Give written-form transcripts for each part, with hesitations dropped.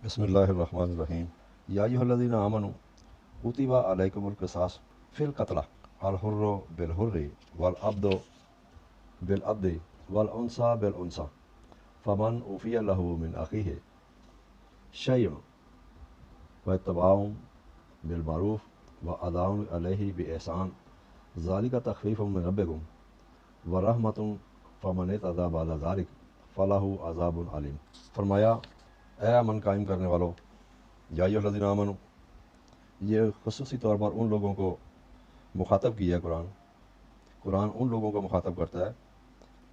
بسم اللہ الرحمن الرحیم یا ایھا الذین آمنوا کتب علیکم القصاص فی القتلى الحر بالحر والعبد بالعبد والانثى بالانثى فمن عفی لہ من اخیہ شیء فاتباع بالمعروف واداء علیہ بإحسان ذلک تخفیف من ربکم ورحمۃ فمن اعتدی بعد ذلک فلہ عذاب علیم۔ فرمایا اے امن قائم کرنے والو، یا ایھا الذین آمنوا، یہ خصوصی طور پر ان لوگوں کو مخاطب کیا ہے قرآن ان لوگوں کو مخاطب کرتا ہے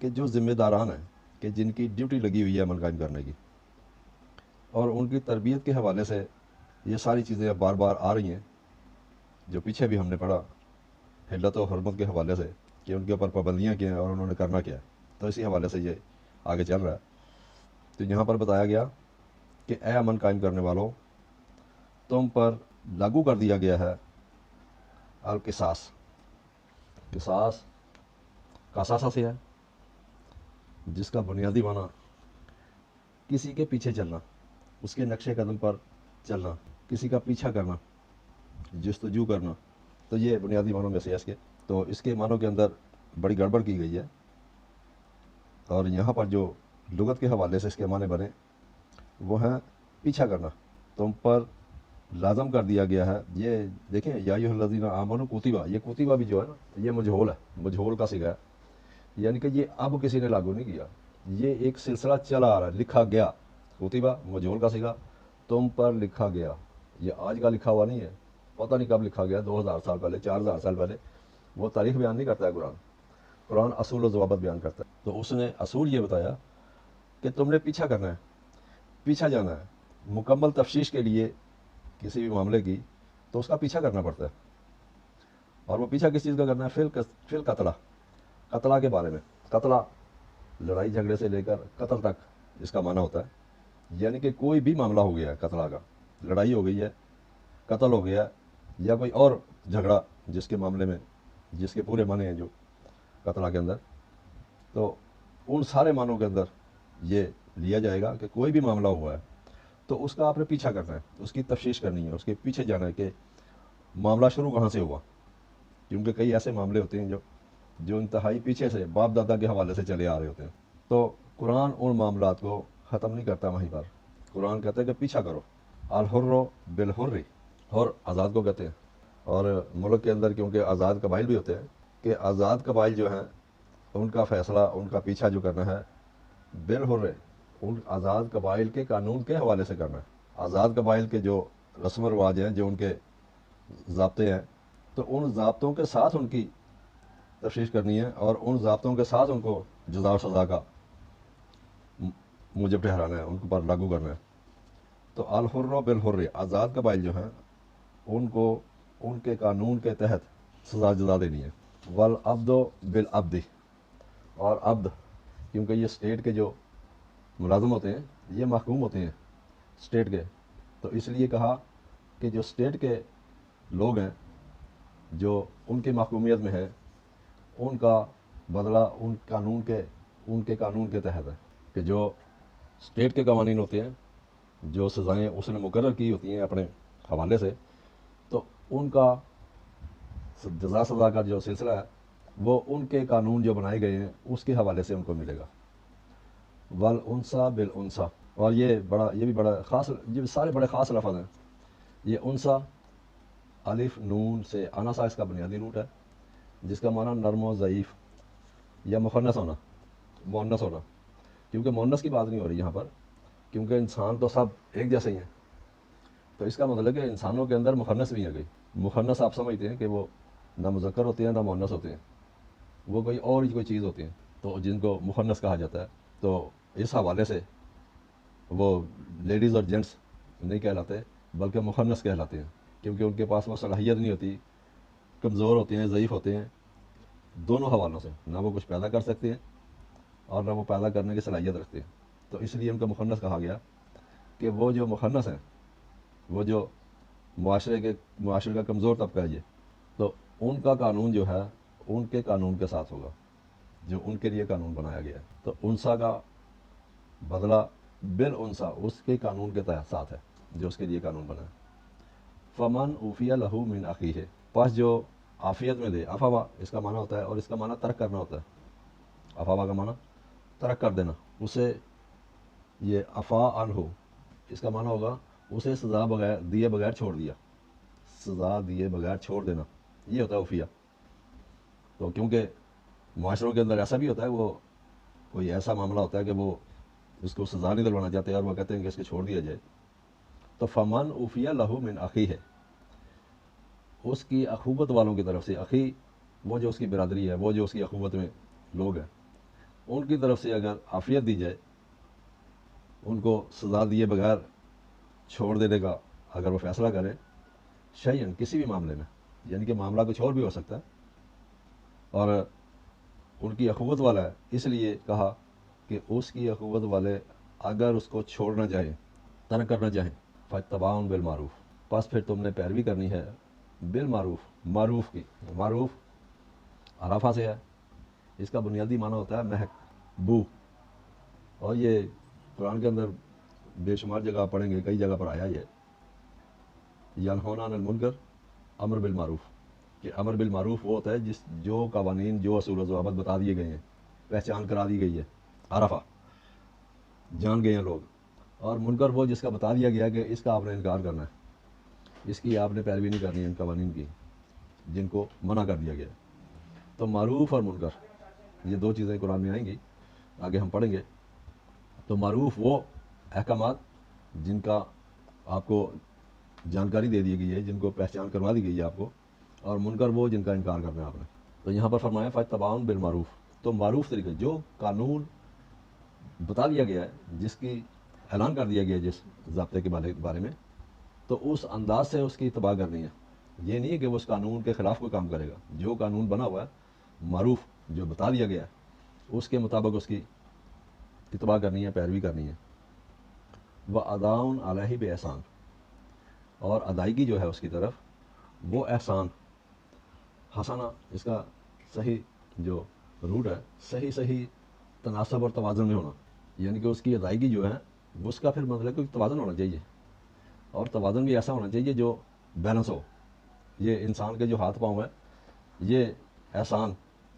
کہ جو ذمہ داران ہیں، کہ جن کی ڈیوٹی لگی ہوئی ہے امن قائم کرنے کی، اور ان کی تربیت کے حوالے سے یہ ساری چیزیں اب بار بار آ رہی ہیں جو پیچھے بھی ہم نے پڑھا حلت و حرمت کے حوالے سے کہ ان کے اوپر پابندیاں کیا ہیں اور انہوں نے کرنا کیا ہے، تو اسی حوالے سے یہ آگے چل رہا ہے۔ تو یہاں پر بتایا گیا کہ اے امن قائم کرنے والو، تم پر لاگو کر دیا گیا ہے القصاص۔ قصاص قصاصہ سے ہے، جس کا بنیادی معنی کسی کے پیچھے چلنا، اس کے نقش قدم پر چلنا، کسی کا پیچھا کرنا، جستجو کرنا، تو یہ بنیادی معنوں میں سے ہے اس کے۔ تو اس کے معنوں کے اندر بڑی گڑبڑ کی گئی ہے، اور یہاں پر جو لغت کے حوالے سے اس کے معنی بنے وہ ہیں پیچھا کرنا۔ تم پر لازم کر دیا گیا ہے، یہ دیکھیں یا ایھا الذین آمنوا کتبہ، یہ کتبہ بھی جو ہے نا یہ مجہول ہے، مجہول کا صیغہ ہے، یعنی کہ یہ اب کسی نے لاگو نہیں کیا، یہ ایک سلسلہ چلا آ رہا ہے، لکھا گیا۔ کتبہ مجہول کا صیغہ، تم پر لکھا گیا، یہ آج کا لکھا ہوا نہیں ہے، پتہ نہیں کب لکھا گیا، 2000 سال پہلے، 4000 سال پہلے۔ وہ تاریخ بیان نہیں کرتا ہے قرآن اصول و ضوابط بیان کرتا ہے۔ تو اس نے اصول یہ بتایا کہ تم نے پیچھا کرنا ہے، پیچھا جانا ہے مکمل تفتیش کے لیے کسی بھی معاملے کی، تو اس کا پیچھا کرنا پڑتا ہے۔ اور وہ پیچھا کس چیز کا کرنا ہے؟ فی القتلى، قتلہ کے بارے میں۔ قتلہ لڑائی جھگڑے سے لے کر قتل تک اس کا معنی ہوتا ہے، یعنی کہ کوئی بھی معاملہ ہو گیا ہے قتلہ کا، لڑائی ہو گئی ہے، قتل ہو گیا ہے، یا کوئی اور جھگڑا جس کے معاملے میں جس کے پورے معنی ہیں جو قتلہ کے اندر، تو ان سارے معنوں کے اندر یہ لیا جائے گا کہ کوئی بھی معاملہ ہوا ہے تو اس کا آپ نے پیچھا کرنا ہے، اس کی تفتیش کرنی ہے، اس کے پیچھے جانا ہے کہ معاملہ شروع کہاں سے ہوا، کیونکہ کئی ایسے معاملے ہوتے ہیں جو انتہائی پیچھے سے باپ دادا کے حوالے سے چلے آ رہے ہوتے ہیں۔ تو قرآن ان معاملات کو ختم نہیں کرتا وہیں پر، قرآن کہتا ہے کہ پیچھا کرو۔ الحر بالحر، حر آزاد کو کہتے ہیں، اور ملک کے اندر کیونکہ آزاد قبائل بھی ہوتے ہیں، کہ آزاد قبائل جو ہیں ان کا فیصلہ، ان کا پیچھا جو کرنا ہے بالحر، ان آزاد قبائل کے قانون کے حوالے سے کرنا ہے۔ آزاد قبائل کے جو رسم و رواج ہیں، جو ان کے ضابطے ہیں، تو ان ضابطوں کے ساتھ ان کی تفتیش کرنی ہے، اور ان ضابطوں کے ساتھ ان کو جزا و سزا کا موجب ٹھہرانا ہے، ان کے پر لاگو کرنا ہے۔ تو الحر بالحر، آزاد قبائل جو ہیں ان کو ان کے قانون کے تحت سزا جزا دینی ہے۔ والعبد بالعبد، اور عبد کیونکہ یہ اسٹیٹ کے جو ملازم ہوتے ہیں، یہ محکوم ہوتے ہیں اسٹیٹ کے، تو اس لیے کہا کہ جو اسٹیٹ کے لوگ ہیں جو ان کی محکومیت میں ہیں، ان کا بدلہ ان کے قانون کے تحت ہے، کہ جو اسٹیٹ کے قوانین ہوتے ہیں، جو سزائیں اس نے مقرر کی ہوتی ہیں اپنے حوالے سے، تو ان کا جزا سزا کا جو سلسلہ ہے وہ ان کے قانون جو بنائے گئے ہیں اس کے حوالے سے ان کو ملے گا۔ والانثیٰ بالانثیٰ، اور یہ بھی بڑا خاص، یہ سارے بڑے خاص لفظ ہیں۔ یہ انثیٰ الف نون سے انثیٰ اس کا بنیادی روٹ ہے، جس کا معنی نرم و ضعیف یا مخنث ہونا، مؤنث ہونا، کیونکہ مؤنث کی بات نہیں ہو رہی یہاں پر، کیونکہ انسان تو سب ایک جیسے ہی ہیں، تو اس کا مطلب ہے کہ انسانوں کے اندر مخنث بھی ہیں۔ گئی مخنث آپ سمجھتے ہیں کہ وہ نہ مذکر ہوتے ہیں نہ مؤنث ہوتے ہیں، وہ کوئی چیز ہوتی ہیں، تو جن کو مخنث کہا جاتا ہے۔ تو اس حوالے سے وہ لیڈیز اور جینٹس نہیں کہلاتے بلکہ مخنث کہلاتے ہیں، کیونکہ ان کے پاس وہ صلاحیت نہیں ہوتی، کمزور ہوتے ہیں، ضعیف ہوتے ہیں، دونوں حوالوں سے، نہ وہ کچھ پیدا کر سکتے ہیں اور نہ وہ پیدا کرنے کی صلاحیت رکھتے ہیں، تو اس لیے ان کا مخنث کہا گیا کہ وہ جو مخنث ہیں، وہ جو معاشرے کا کمزور طبقہ ہے یہ، تو ان کا قانون جو ہے ان کے قانون کے ساتھ ہوگا جو ان کے لیے قانون بنایا گیا ہے۔ تو انثیٰ کا بدلہ بالانثى اس کے قانون کے ساتھ ہے جو اس کے لیے قانون بنا ہے. فمن اوفی لہو من اخیہ پس جو عافیت میں دے. افوا اس کا معنی ہوتا ہے اور اس کا معنی ترک کرنا ہوتا ہے. افوا کا معنی ترک کر دینا. اسے یہ افا عنہ اس کا معنی ہوگا اسے سزا دیے بغیر چھوڑ دیا. سزا دیے بغیر چھوڑ دینا یہ ہوتا ہے عفیہ. تو کیونکہ معاشروں کے اندر ایسا بھی ہوتا ہے وہ کوئی ایسا معاملہ ہوتا ہے کہ وہ اس کو سزا نہیں دلوانا چاہتے اور وہ کہتے ہیں کہ اس کو چھوڑ دیا جائے. تو فمن عفی لہو من اخی ہے اس کی اخوت والوں کی طرف سے. اخی وہ جو اس کی برادری ہے وہ جو اس کی اخوت میں لوگ ہیں ان کی طرف سے اگر عافیت دی جائے ان کو سزا دیے بغیر چھوڑ دینے کا اگر وہ فیصلہ کرے شیئن کسی بھی معاملے میں یعنی کہ معاملہ کچھ اور بھی ہو سکتا ہے اور ان کی اخوت والا ہے اس لیے کہا کہ اس کی اخوت والے اگر اس کو چھوڑنا چاہیں ترک کرنا چاہیں فاتباع بالمعروف پس پھر تم نے پیروی کرنی ہے بالمعروف معروف کی. معروف عرفہ سے ہے. اس کا بنیادی معنی ہوتا ہے مہک بو اور یہ قرآن کے اندر بے شمار جگہ پڑھیں گے کئی جگہ پر آیا یہ ینہون عن المنکر امر بالمعروف کہ امر بالمعروف وہ ہوتا ہے جو قوانین جو اصول و ضوابط بتا دیے گئے ہیں پہچان کرا دی گئی ہے عرفہ جان گئے ہیں لوگ. اور منکر وہ جس کا بتا دیا گیا کہ اس کا آپ نے انکار کرنا ہے اس کی آپ نے پیروی نہیں کرنی ہے ان قوانین کی جن کو منع کر دیا گیا. تو معروف اور منکر یہ دو چیزیں قرآن میں آئیں گی آگے ہم پڑھیں گے. تو معروف وہ احکامات جن کا آپ کو جانکاری دے دی گئی ہے جن کو پہچان کروا دی گئی ہے آپ کو اور منکر وہ جن کا انکار کرنا ہے آپ نے. تو یہاں پر فرمایا فاتباع بالمعروف تو معروف طریقے جو قانون بتا دیا گیا ہے جس کی اعلان کر دیا گیا جس ضابطے کے بارے میں تو اس انداز سے اس کی اتباع کرنی ہے. یہ نہیں ہے کہ وہ اس قانون کے خلاف کوئی کام کرے گا. جو قانون بنا ہوا ہے معروف جو بتا دیا گیا ہے اس کے مطابق اس کی اتباع کرنی ہے پیروی کرنی ہے. وَأَدَاءٌ عَلَيْهِ بِإِحْسَانٍ اور ادائیگی جو ہے اس کی طرف وہ احسان حسنہ اس کا صحیح جو روٹ ہے صحیح تناسب اور توازن میں ہونا یعنی کہ اس کی ادائیگی جو ہے اس کا پھر مطلب کوئی توازن ہونا چاہیے اور توازن بھی ایسا ہونا چاہیے جو بیلنس ہو. یہ انسان کے جو ہاتھ پاؤں ہیں یہ احسان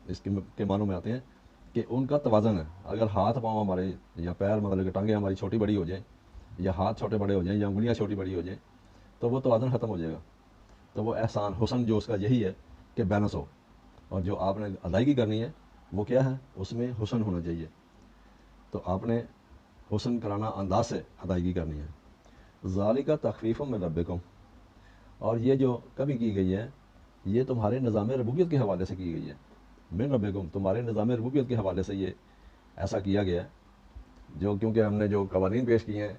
اس کے معنوں میں آتے ہیں کہ ان کا توازن ہے. اگر ہاتھ پاؤں ہمارے یا پیر مطلب کہ ٹانگیں ہماری چھوٹی بڑی ہو جائیں یا ہاتھ چھوٹے بڑے ہو جائیں یا انگلیاں چھوٹی بڑی ہو جائیں تو وہ توازن ختم ہو جائے گا. تو وہ احسان حسن جو اس کا یہی ہے کہ بیلنس ہو اور جو آپ نے ادائیگی کرنی ہے وہ کیا ہے اس میں حسن ہونا چاہیے. تو آپ نے حسن کرانا انداز سے ادائیگی کرنی ہے. ذالک تخفیف من ربکم اور یہ جو کبھی کی گئی ہے یہ تمہارے نظام ربوبیت کے حوالے سے کی گئی ہے. من ربکم تمہارے نظام ربوبیت کے حوالے سے یہ ایسا کیا گیا ہے جو کیونکہ ہم نے جو قوانین پیش کیے ہیں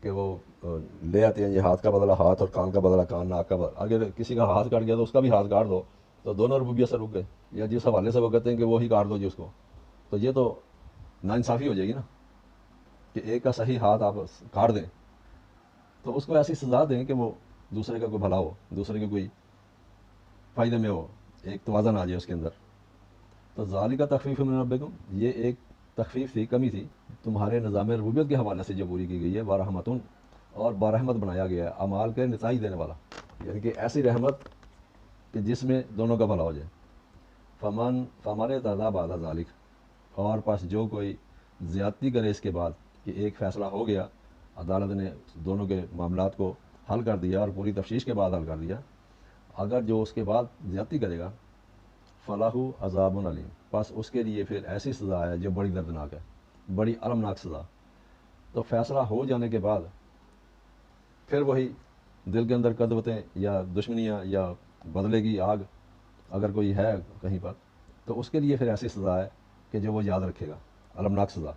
کہ وہ لے آتے ہیں یہ ہاتھ کا بدلہ ہاتھ اور کان کا بدلہ کان ناک کا بدلہ. اگر کسی کا ہاتھ کاٹ گیا تو اس کا بھی ہاتھ کاٹ دو تو دونوں ربوبیت سے رک گئے یا جس حوالے سے وہ کہتے ہیں کہ وہی کاٹ دو جی اس کو تو یہ تو ناانصافی ہو جائے گی نا کہ ایک کا صحیح ہاتھ آپ کاٹ دیں تو اس کو ایسی سزا دیں کہ وہ دوسرے کا کوئی بھلا ہو دوسرے کے کوئی فائدے میں ہو ایک توازن آ جائے اس کے اندر. تو ذالک تخفیف من ربکم یہ ایک تخفیف تھی کمی تھی تمہارے نظام ربوبیت کے حوالے سے جو پوری کی گئی ہے. ورحمتن اور برحمت بنایا گیا ہے اعمال کے نتائج دینے والا یعنی کہ ایسی رحمت کہ جس میں دونوں کا بھلا ہو جائے. فمن تعداد بعد ذالک اور پس جو کوئی زیادتی کرے اس کے بعد کہ ایک فیصلہ ہو گیا عدالت نے دونوں کے معاملات کو حل کر دیا اور پوری تفتیش کے بعد حل کر دیا اگر جو اس کے بعد زیادتی کرے گا فلاح عذاب علیم پس اس کے لیے پھر ایسی سزا ہے جو بڑی دردناک ہے بڑی المناک سزا. تو فیصلہ ہو جانے کے بعد پھر وہی دل کے اندر قدوتیں یا دشمنیاں یا بدلے کی آگ اگر کوئی ہے کہیں پر تو اس کے لیے پھر ایسی سزا ہے کہ جو وہ یاد رکھے گا المناک سزا.